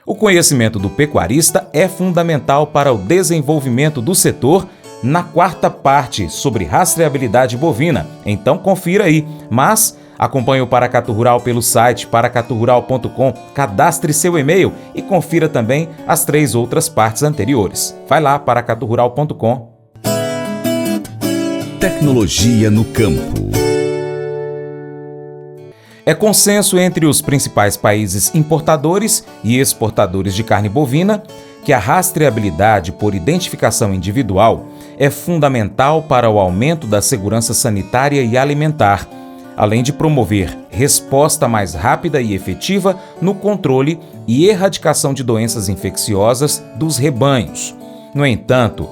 O conhecimento do pecuarista é fundamental para o desenvolvimento do setor na quarta parte sobre rastreabilidade bovina. Então confira aí, mas acompanhe o Paracatu Rural pelo site paracaturural.com, cadastre seu e-mail e confira também as 3 outras partes anteriores. Vai lá, paracaturural.com. Tecnologia no campo. É consenso entre os principais países importadores e exportadores de carne bovina que a rastreabilidade por identificação individual é fundamental para o aumento da segurança sanitária e alimentar, além de promover resposta mais rápida e efetiva no controle e erradicação de doenças infecciosas dos rebanhos. No entanto,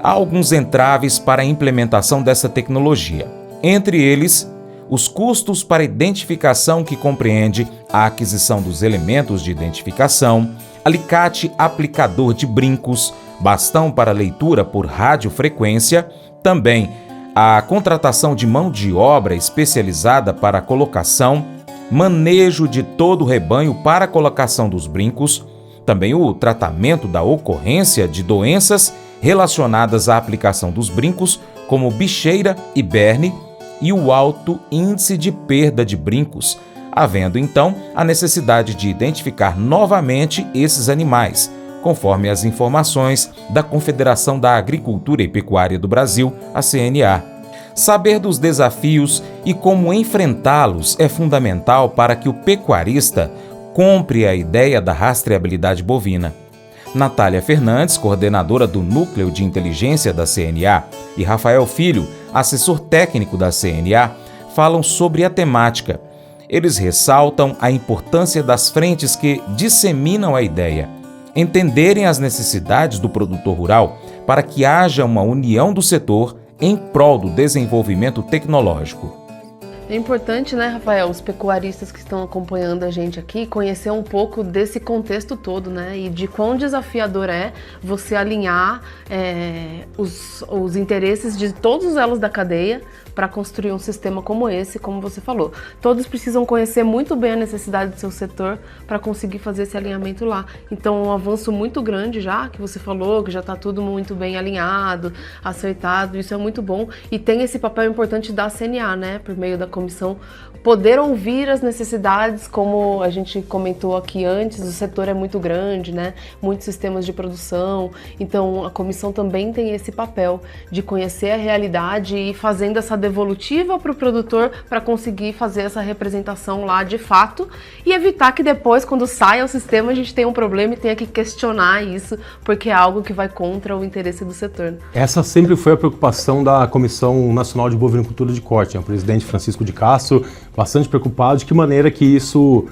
há alguns entraves para a implementação dessa tecnologia. Entre eles, os custos para identificação, que compreende a aquisição dos elementos de identificação, alicate aplicador de brincos, bastão para leitura por radiofrequência, também a contratação de mão de obra especializada para a colocação, manejo de todo o rebanho para a colocação dos brincos, também o tratamento da ocorrência de doenças relacionadas à aplicação dos brincos, como bicheira e berne, e o alto índice de perda de brincos, havendo então a necessidade de identificar novamente esses animais, conforme as informações da Confederação da Agricultura e Pecuária do Brasil, a CNA. Saber dos desafios e como enfrentá-los é fundamental para que o pecuarista compre a ideia da rastreabilidade bovina. Natália Fernandes, coordenadora do Núcleo de Inteligência da CNA, e Rafael Filho, assessor técnico da CNA, falam sobre a temática. Eles ressaltam a importância das frentes que disseminam a ideia, entenderem as necessidades do produtor rural para que haja uma união do setor em prol do desenvolvimento tecnológico. É importante, né, Rafael, os pecuaristas que estão acompanhando a gente aqui, conhecer um pouco desse contexto todo, né, e de quão desafiador é você alinhar os interesses de todos os elos da cadeia para construir um sistema como esse, como você falou. Todos precisam conhecer muito bem a necessidade do seu setor para conseguir fazer esse alinhamento lá. Então, um avanço muito grande já, que você falou, que já está tudo muito bem alinhado, acertado, isso é muito bom. E tem esse papel importante da CNA, né, por meio da comissão, poder ouvir as necessidades, como a gente comentou aqui antes, o setor é muito grande, né, muitos sistemas de produção, então a comissão também tem esse papel de conhecer a realidade e ir fazendo essa devolutiva para o produtor para conseguir fazer essa representação lá de fato e evitar que depois, quando saia o sistema, a gente tenha um problema e tenha que questionar isso, porque é algo que vai contra o interesse do setor. Essa sempre foi a preocupação da Comissão Nacional de Bovinocultura de Corte, o presidente Francisco de Castro, bastante preocupado de que maneira que isso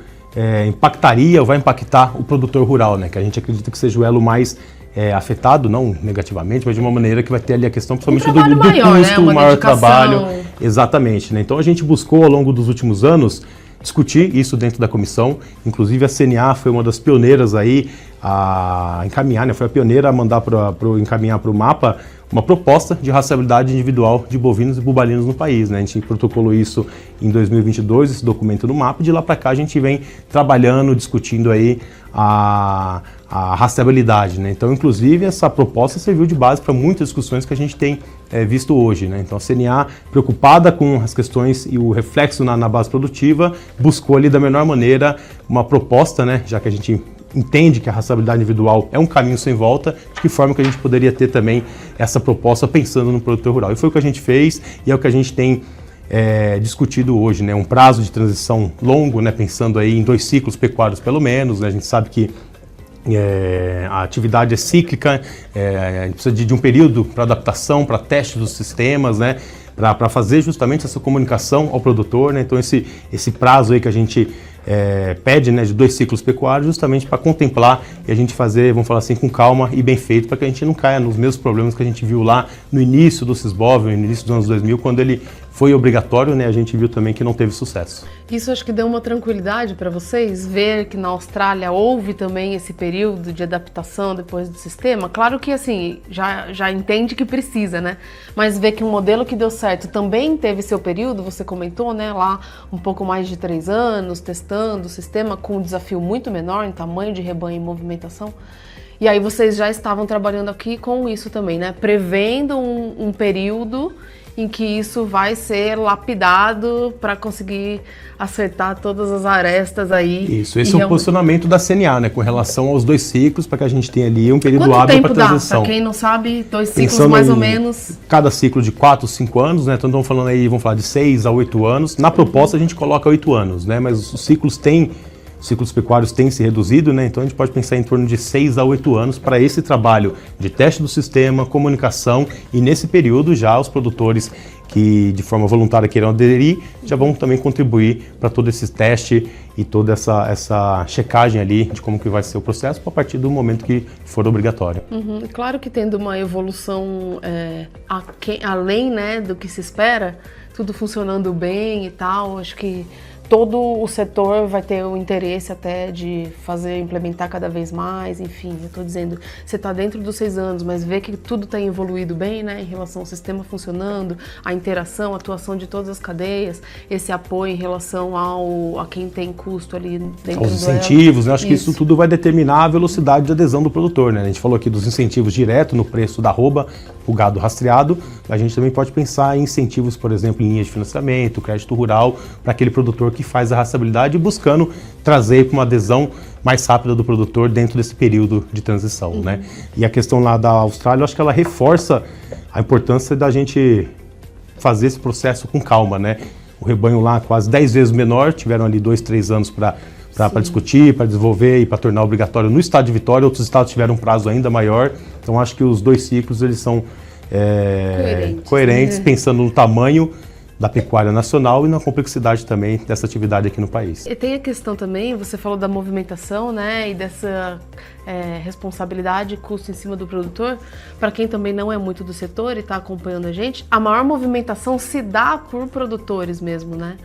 impactaria ou vai impactar o produtor rural, né? Que a gente acredita que seja o elo mais afetado, não negativamente, mas de uma maneira que vai ter ali a questão principalmente do maior, custo, né? o maior trabalho. Exatamente, né? Então a gente buscou ao longo dos últimos anos discutir isso dentro da comissão, inclusive a CNA foi uma das pioneiras aí a encaminhar, né? Foi a pioneira a mandar encaminhar para o MAPA uma proposta de rastreabilidade individual de bovinos e bubalinos no país, né? A gente protocolou isso em 2022, esse documento no MAPA, e de lá para cá a gente vem trabalhando, discutindo aí a rastreabilidade, né? Então, inclusive, essa proposta serviu de base para muitas discussões que a gente tem visto hoje, né? Então, a CNA, preocupada com as questões e o reflexo na base produtiva, buscou ali da melhor maneira uma proposta, né? Já que a gente entende que a rastreabilidade individual é um caminho sem volta, de que forma que a gente poderia ter também essa proposta pensando no produtor rural. E foi o que a gente fez e é o que a gente tem discutido hoje, né? Um prazo de transição longo, né? Pensando aí em 2 ciclos pecuários pelo menos, né? A gente sabe que a atividade é cíclica, a gente precisa de um período para adaptação, para teste dos sistemas, né? Para fazer justamente essa comunicação ao produtor, né? Então esse prazo aí que a gente pede, né, de 2 ciclos pecuários, justamente para contemplar e a gente fazer, vamos falar assim, com calma e bem feito, para que a gente não caia nos mesmos problemas que a gente viu lá no início do Sysbov, no início dos anos 2000, quando ele foi obrigatório, né, a gente viu também que não teve sucesso. Isso acho que deu uma tranquilidade para vocês, ver que na Austrália houve também esse período de adaptação depois do sistema. Claro que assim, já entende que precisa, né? Mas ver que um modelo que deu certo também teve seu período, você comentou, né? Lá um pouco mais de 3 anos, testando o sistema com um desafio muito menor em tamanho de rebanho e movimentação. E aí vocês já estavam trabalhando aqui com isso também, né? Prevendo um período em que isso vai ser lapidado para conseguir acertar todas as arestas aí. Isso, esse é um posicionamento da CNA, né, com relação aos 2 ciclos, para que a gente tenha ali um período hábil para transição. Para quem não sabe, 2 ciclos mais ou menos. Cada ciclo de 4, 5 anos, né, então estamos falando aí, vamos falar de 6 a 8 anos. Na proposta a gente coloca 8 anos, né, mas os ciclos pecuários têm se reduzido, né? Então a gente pode pensar em torno de 6 a 8 anos para esse trabalho de teste do sistema, comunicação, e nesse período já os produtores que de forma voluntária queiram aderir já vão também contribuir para todo esse teste e toda essa checagem ali de como que vai ser o processo a partir do momento que for obrigatório. Claro que tendo uma evolução além, né, do que se espera, tudo funcionando bem e tal, acho que todo o setor vai ter o interesse até de implementar cada vez mais, enfim, eu estou dizendo, você está dentro dos 6 anos, mas vê que tudo tem evoluído bem, né, em relação ao sistema funcionando, a interação, a atuação de todas as cadeias, esse apoio em relação a quem tem custo ali dentro dos incentivos, né? Acho que isso tudo vai determinar a velocidade de adesão do produtor, né? A gente falou aqui dos incentivos direto no preço da arroba, o gado rastreado, a gente também pode pensar em incentivos, por exemplo, em linhas de financiamento, crédito rural, para aquele produtor que faz a rastreabilidade, buscando trazer para uma adesão mais rápida do produtor dentro desse período de transição, né? E a questão lá da Austrália, eu acho que ela reforça a importância da gente fazer esse processo com calma, né? O rebanho lá quase 10 vezes menor, tiveram ali 2, 3 anos para discutir, para desenvolver e para tornar obrigatório no estado de Vitória. Outros estados tiveram um prazo ainda maior, então acho que os 2 ciclos eles são coerentes, pensando no tamanho da pecuária nacional e na complexidade também dessa atividade aqui no país. E tem a questão também, você falou da movimentação, né, e dessa responsabilidade e custo em cima do produtor. Para quem também não é muito do setor e está acompanhando a gente, a maior movimentação se dá por produtores mesmo, né?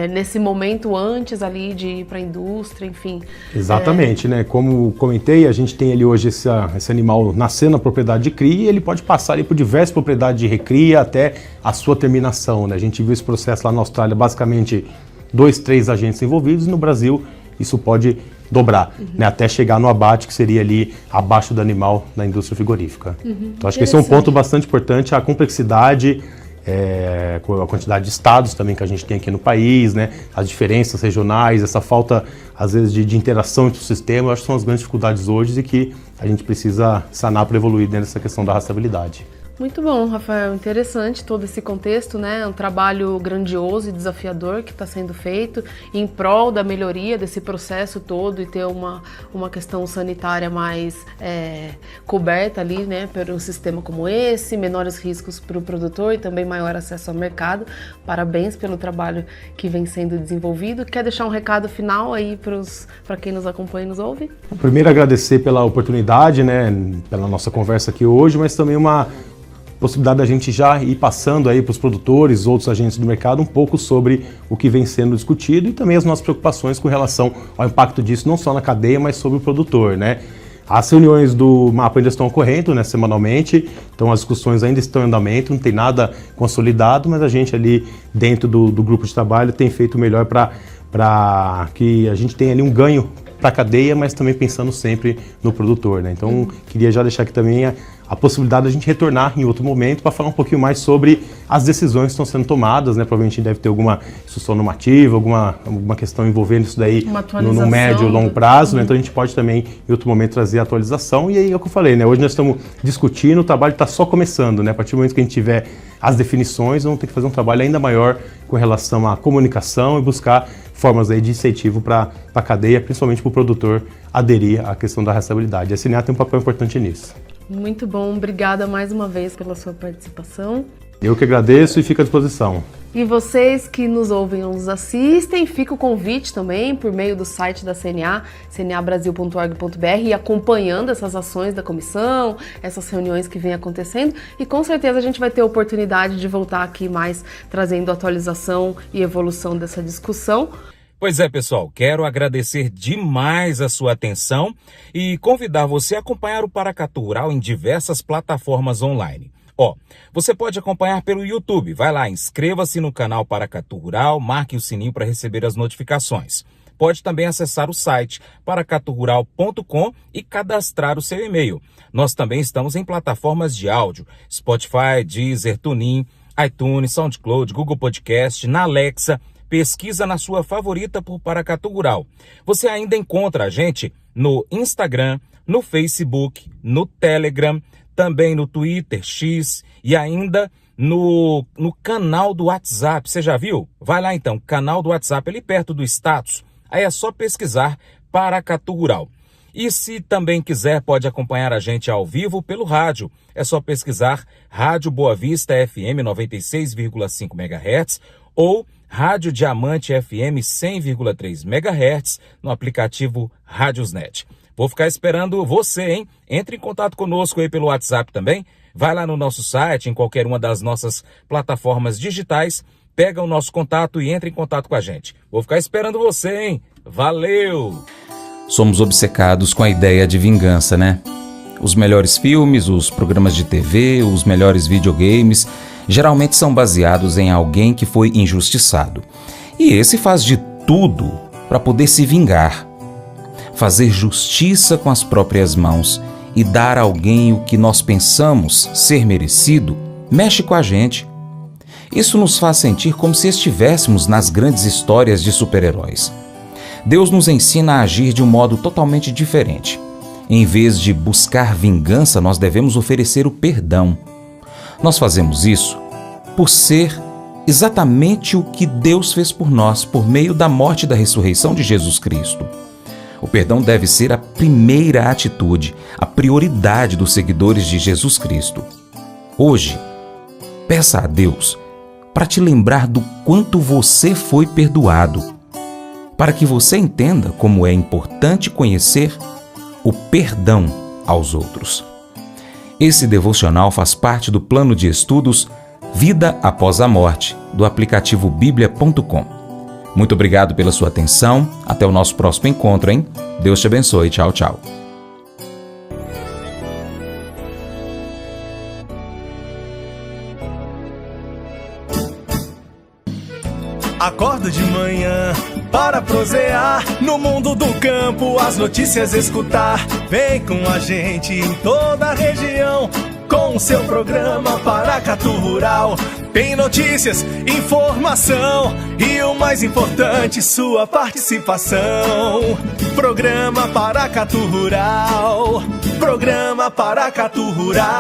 Nesse momento antes ali de ir para a indústria, enfim. Exatamente, né? Como comentei, a gente tem ali hoje esse animal nascendo na propriedade de cria e ele pode passar ali por diversas propriedades de recria até a sua terminação, né? A gente viu esse processo lá na Austrália, basicamente 2, 3 agentes envolvidos, e no Brasil isso pode dobrar, né, até chegar no abate, que seria ali abaixo do animal na indústria frigorífica. Então acho que esse é um ponto bastante importante, a complexidade, a quantidade de estados também que a gente tem aqui no país, né, as diferenças regionais, essa falta às vezes de interação entre o sistema, eu acho que são as grandes dificuldades hoje e que a gente precisa sanar para evoluir dentro dessa questão da rastreabilidade. Muito bom, Rafael. Interessante todo esse contexto, né? Um trabalho grandioso e desafiador que está sendo feito em prol da melhoria desse processo todo e ter uma questão sanitária mais coberta ali, né? Por um sistema como esse, menores riscos para o produtor e também maior acesso ao mercado. Parabéns pelo trabalho que vem sendo desenvolvido. Quer deixar um recado final aí para quem nos acompanha e nos ouve? Primeiro, agradecer pela oportunidade, né? Pela nossa conversa aqui hoje, mas também uma possibilidade da gente já ir passando aí para os produtores, outros agentes do mercado, um pouco sobre o que vem sendo discutido e também as nossas preocupações com relação ao impacto disso, não só na cadeia, mas sobre o produtor, né? As reuniões do MAPA ainda estão ocorrendo, né, semanalmente, então as discussões ainda estão em andamento, não tem nada consolidado, mas a gente ali dentro do grupo de trabalho tem feito o melhor para que a gente tenha ali um ganho para a cadeia, mas também pensando sempre no produtor, né? Então, queria já deixar aqui também a possibilidade de a gente retornar em outro momento para falar um pouquinho mais sobre as decisões que estão sendo tomadas, né? Provavelmente deve ter alguma instrução normativa, alguma questão envolvendo isso daí no médio e longo prazo, né? Então a gente pode também em outro momento trazer a atualização e aí é o que eu falei, né? Hoje nós estamos discutindo, o trabalho está só começando, né? A partir do momento que a gente tiver as definições, vamos ter que fazer um trabalho ainda maior com relação à comunicação e buscar formas aí de incentivo para a cadeia, principalmente para o produtor aderir à questão da rastreabilidade. A CNA tem um papel importante nisso. Muito bom, obrigada mais uma vez pela sua participação. Eu que agradeço e fico à disposição. E vocês que nos ouvem ou nos assistem, fica o convite também por meio do site da CNA, cnabrasil.org.br, e acompanhando essas ações da comissão, essas reuniões que vêm acontecendo, e com certeza a gente vai ter a oportunidade de voltar aqui mais trazendo atualização e evolução dessa discussão. Pois é, pessoal, quero agradecer demais a sua atenção e convidar você a acompanhar o Paracatu Rural em diversas plataformas online. Você pode acompanhar pelo YouTube. Vai lá, inscreva-se no canal Paracatu Rural, marque o sininho para receber as notificações. Pode também acessar o site paracaturural.com e cadastrar o seu e-mail. Nós também estamos em plataformas de áudio, Spotify, Deezer, TuneIn, iTunes, SoundCloud, Google Podcast, na Alexa. Pesquisa na sua favorita por Paracatu Rural. Você ainda encontra a gente no Instagram, no Facebook, no Telegram, também no Twitter, X e ainda no canal do WhatsApp. Você já viu? Vai lá então, canal do WhatsApp, ali perto do status. Aí é só pesquisar Paracatu Rural. E se também quiser, pode acompanhar a gente ao vivo pelo rádio. É só pesquisar Rádio Boa Vista FM 96,5 MHz ou Rádio Diamante FM 100,3 MHz no aplicativo Rádiosnet. Vou ficar esperando você, hein? Entre em contato conosco aí pelo WhatsApp também. Vai lá no nosso site, em qualquer uma das nossas plataformas digitais, pega o nosso contato e entre em contato com a gente. Vou ficar esperando você, hein? Valeu! Somos obcecados com a ideia de vingança, né? Os melhores filmes, os programas de TV, os melhores videogames, geralmente são baseados em alguém que foi injustiçado. E esse faz de tudo para poder se vingar. Fazer justiça com as próprias mãos e dar a alguém o que nós pensamos ser merecido, mexe com a gente. Isso nos faz sentir como se estivéssemos nas grandes histórias de super-heróis. Deus nos ensina a agir de um modo totalmente diferente. Em vez de buscar vingança, nós devemos oferecer o perdão. Nós fazemos isso por ser exatamente o que Deus fez por nós, por meio da morte e da ressurreição de Jesus Cristo. O perdão deve ser a primeira atitude, a prioridade dos seguidores de Jesus Cristo. Hoje, peça a Deus para te lembrar do quanto você foi perdoado, para que você entenda como é importante conhecer o perdão aos outros. Esse devocional faz parte do plano de estudos Vida Após a Morte, do aplicativo bíblia.com. Muito obrigado pela sua atenção. Até o nosso próximo encontro, hein? Deus te abençoe. Tchau, tchau. Acordo de manhã para prosear no mundo do campo, as notícias escutar. Vem com a gente em toda a região com o seu programa Paracatu Rural. Tem notícias, informação e o mais importante, sua participação. Programa Paracatu Rural. Programa Paracatu Rural.